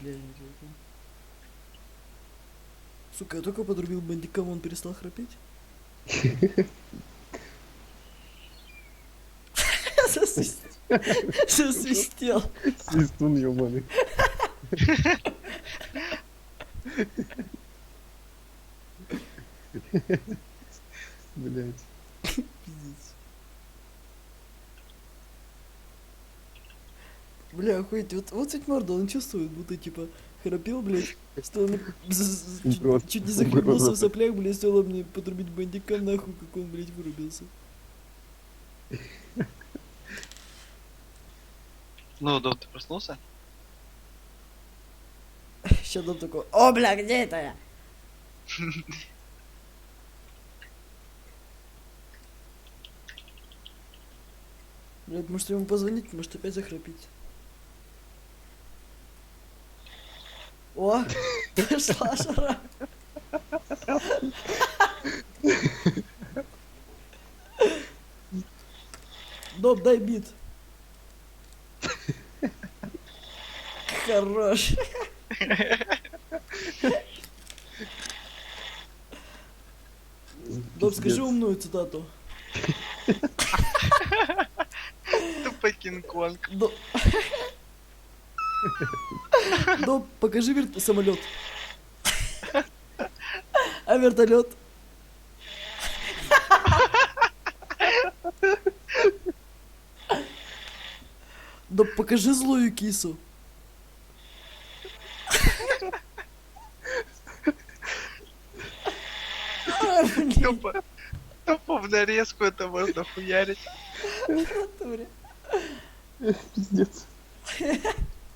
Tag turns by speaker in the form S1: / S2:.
S1: Бля, нереально. Сука, я только подрубил бандикам, он перестал храпеть. Засвистел.
S2: Свистун ёбаный. Блять.
S1: Пиздец. Бля, охуеть, вот ведь морда, он чувствует, будто типа храпел, блядь, стоило чуть не захлебнулся в соплях, блядь, стоило мне подрубить бандикам, нахуй, как он, блядь, вырубился.
S3: Ну, Дом, ты проснулся?
S1: Сейчас дом такой, о, бля, где это я? Блядь, может ему позвонить, может опять захрапить. О, пошла жара. Дом, дай бит. Хорош. Дом, скажи умную цитату.
S3: Тупо Кинг-Конг.
S1: Дом, покажи самолет. А вертолет? Да покажи злую кису. А, блин,
S3: Тупо в нарезку это можно хуярить.
S1: в натуре.
S2: Пиздец.